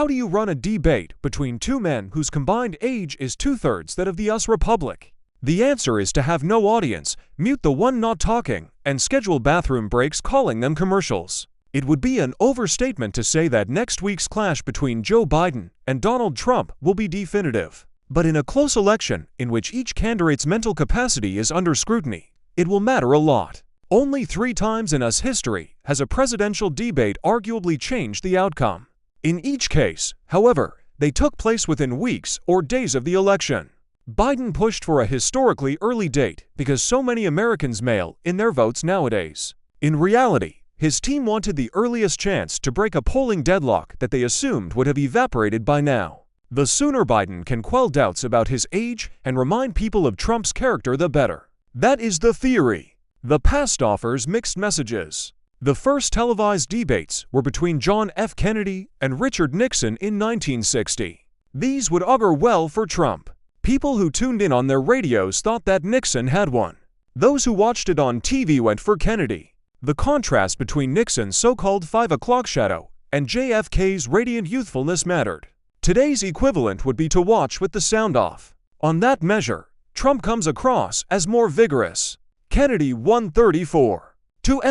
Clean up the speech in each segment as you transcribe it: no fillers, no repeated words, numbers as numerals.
How do you run a debate between two men whose combined age is two-thirds that of the US Republic? The answer is to have no audience, mute the one not talking, and schedule bathroom breaks calling them commercials. It would be an overstatement to say that next week's clash between Joe Biden and Donald Trump will be definitive. But in a close election, in which each candidate's mental capacity is under scrutiny, it will matter a lot. Only 3 times in US history has a presidential debate arguably changed the outcome. In each case, however, they took place within weeks or days of the election. Biden pushed for a historically early date because so many Americans mail in their votes nowadays. In reality, his team wanted the earliest chance to break a polling deadlock that they assumed would have evaporated by now. The sooner Biden can quell doubts about his age and remind people of Trump's character, the better. That is the theory. The past offers mixed messages. The first televised debates were between John F. Kennedy and Richard Nixon in 1960. These would augur well for Trump. People who tuned in on their radios thought that Nixon had won. Those who watched it on TV went for Kennedy. The contrast between Nixon's so-called 5 o'clock shadow and JFK's radiant youthfulness mattered. Today's equivalent would be to watch with the sound off. On that measure, Trump comes across as more vigorous. Kennedy won 34.2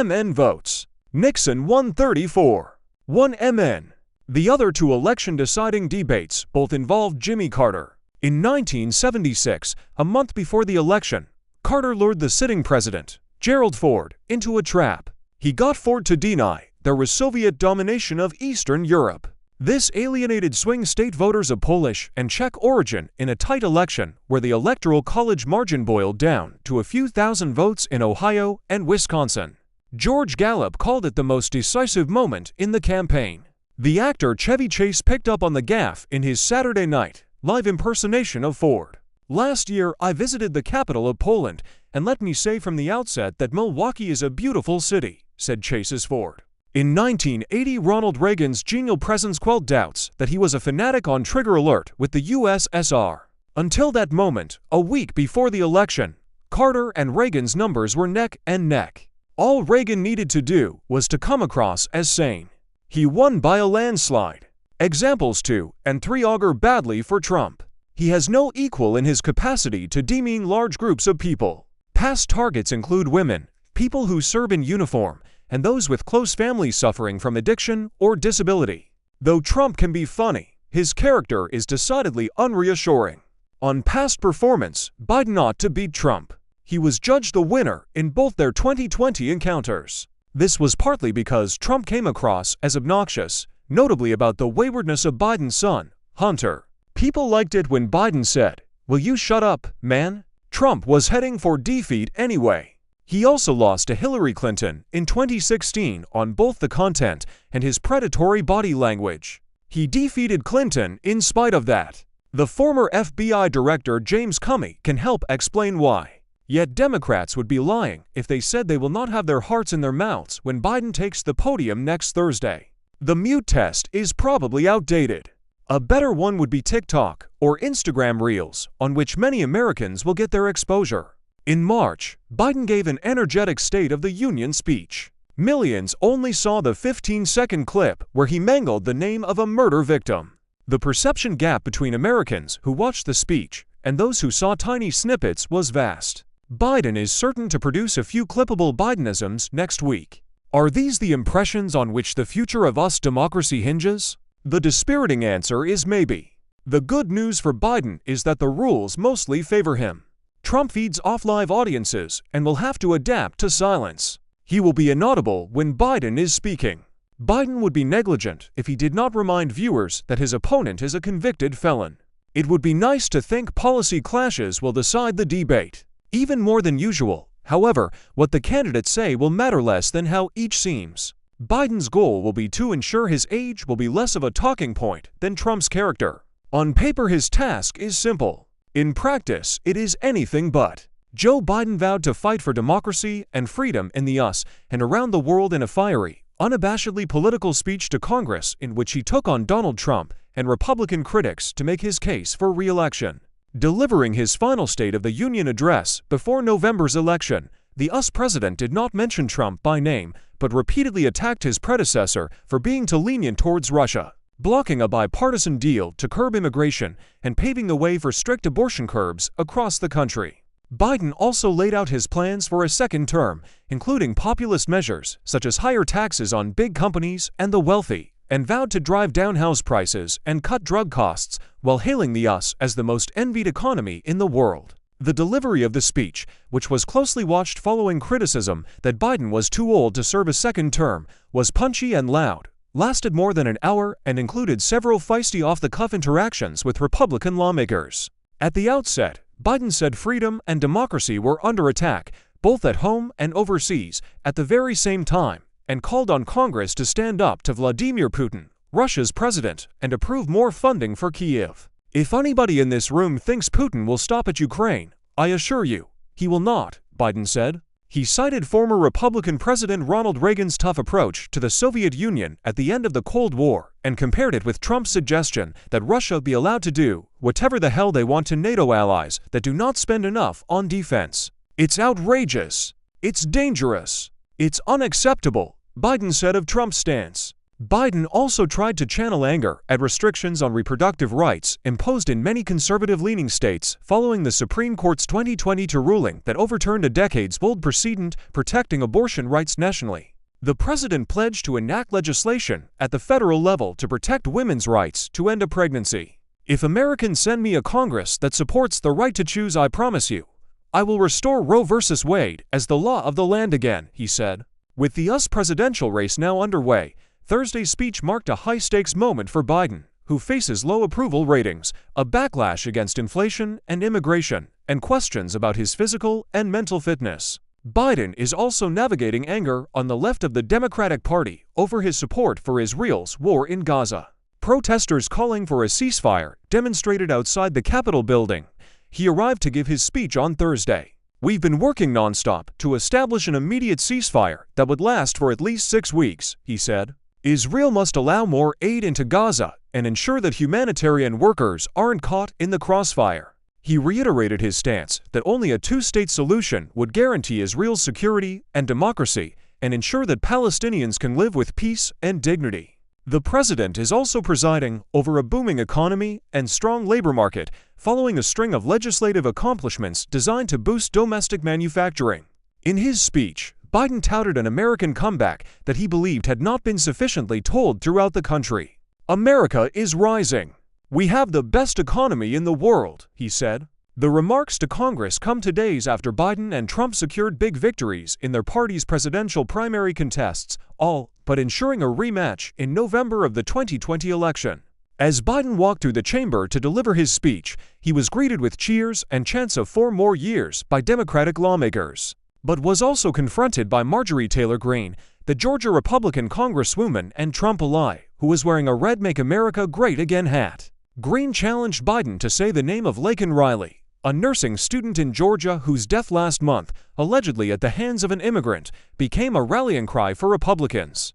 MN votes. Nixon won 34.1 MN. The other 2 election-deciding debates both involved Jimmy Carter. In 1976, a month before the election, Carter lured the sitting president, Gerald Ford, into a trap. He got Ford to deny there was Soviet domination of Eastern Europe. This alienated swing state voters of Polish and Czech origin in a tight election where the Electoral College margin boiled down to a few thousand votes in Ohio and Wisconsin. George Gallup called it the most decisive moment in the campaign. The actor Chevy Chase picked up on the gaffe in his Saturday Night Live impersonation of Ford. Last year, I visited the capital of Poland, and let me say from the outset that Milwaukee is a beautiful city, said Chase's Ford. In 1980, Ronald Reagan's genial presence quelled doubts that he was a fanatic on trigger alert with the USSR. Until that moment, a week before the election, Carter and Reagan's numbers were neck and neck. All Reagan needed to do was to come across as sane. He won by a landslide. Examples 2 and 3 augur badly for Trump. He has no equal in his capacity to demean large groups of people. Past targets include women, people who serve in uniform, and those with close families suffering from addiction or disability. Though Trump can be funny, his character is decidedly unreassuring. On past performance, Biden ought to beat Trump. He was judged the winner in both their 2020 encounters. This was partly because Trump came across as obnoxious, notably about the waywardness of Biden's son, Hunter. People liked it when Biden said, "Will you shut up, man?" Trump was heading for defeat anyway. He also lost to Hillary Clinton in 2016 on both the content and his predatory body language. He defeated Clinton in spite of that. The former FBI director James Comey can help explain why. Yet Democrats would be lying if they said they will not have their hearts in their mouths when Biden takes the podium next Thursday. The mute test is probably outdated. A better one would be TikTok or Instagram Reels, on which many Americans will get their exposure. In March, Biden gave an energetic State of the Union speech. Millions only saw the 15-second clip where he mangled the name of a murder victim. The perception gap between Americans who watched the speech and those who saw tiny snippets was vast. Biden is certain to produce a few clippable Bidenisms next week. Are these the impressions on which the future of US democracy hinges? The dispiriting answer is maybe. The good news for Biden is that the rules mostly favor him. Trump feeds off live audiences and will have to adapt to silence. He will be inaudible when Biden is speaking. Biden would be negligent if he did not remind viewers that his opponent is a convicted felon. It would be nice to think policy clashes will decide the debate. Even more than usual, however, what the candidates say will matter less than how each seems. Biden's goal will be to ensure his age will be less of a talking point than Trump's character. On paper, his task is simple. In practice, it is anything but. Joe Biden vowed to fight for democracy and freedom in the US and around the world in a fiery, unabashedly political speech to Congress in which he took on Donald Trump and Republican critics to make his case for re-election. Delivering his final State of the Union address before November's election, the US president did not mention Trump by name, but repeatedly attacked his predecessor for being too lenient towards Russia. blocking a bipartisan deal to curb immigration and paving the way for strict abortion curbs across the country. Biden also laid out his plans for a second term, including populist measures such as higher taxes on big companies and the wealthy, and vowed to drive down house prices and cut drug costs while hailing the US as the most envied economy in the world. The delivery of the speech, which was closely watched following criticism that Biden was too old to serve a second term, was punchy and loud, lasted more than an hour, and included several feisty off-the-cuff interactions with Republican lawmakers. At the outset, Biden said freedom and democracy were under attack, both at home and overseas, at the very same time, and called on Congress to stand up to Vladimir Putin, Russia's president, and approve more funding for Kyiv. "If anybody in this room thinks Putin will stop at Ukraine, I assure you, he will not," Biden said. He cited former Republican President Ronald Reagan's tough approach to the Soviet Union at the end of the Cold War and compared it with Trump's suggestion that Russia be allowed to do whatever the hell they want to NATO allies that do not spend enough on defense. "It's outrageous. It's dangerous. It's unacceptable," Biden said of Trump's stance. Biden also tried to channel anger at restrictions on reproductive rights imposed in many conservative-leaning states following the Supreme Court's 2022 ruling that overturned a decades-old precedent protecting abortion rights nationally. The president pledged to enact legislation at the federal level to protect women's rights to end a pregnancy. "If Americans send me a Congress that supports the right to choose, I promise you, I will restore Roe v. Wade as the law of the land again," he said. With the US presidential race now underway, Thursday's speech marked a high-stakes moment for Biden, who faces low approval ratings, a backlash against inflation and immigration, and questions about his physical and mental fitness. Biden is also navigating anger on the left of the Democratic Party over his support for Israel's war in Gaza. Protesters calling for a ceasefire demonstrated outside the Capitol building. He arrived to give his speech on Thursday. "We've been working nonstop to establish an immediate ceasefire that would last for at least 6 weeks," he said. "Israel must allow more aid into Gaza and ensure that humanitarian workers aren't caught in the crossfire." He reiterated his stance that only a two-state solution would guarantee Israel's security and democracy and ensure that Palestinians can live with peace and dignity. The president is also presiding over a booming economy and strong labor market following a string of legislative accomplishments designed to boost domestic manufacturing. In his speech, Biden touted an American comeback that he believed had not been sufficiently told throughout the country. "America is rising. We have the best economy in the world," he said. The remarks to Congress come 2 days after Biden and Trump secured big victories in their party's presidential primary contests, all but ensuring a rematch in November of the 2020 election. As Biden walked through the chamber to deliver his speech, he was greeted with cheers and chants of 4 more years by Democratic lawmakers, but was also confronted by Marjorie Taylor Greene, the Georgia Republican congresswoman and Trump ally, who was wearing a red "Make America Great Again" hat. Greene challenged Biden to say the name of Laken Riley, a nursing student in Georgia whose death last month, allegedly at the hands of an immigrant, became a rallying cry for Republicans.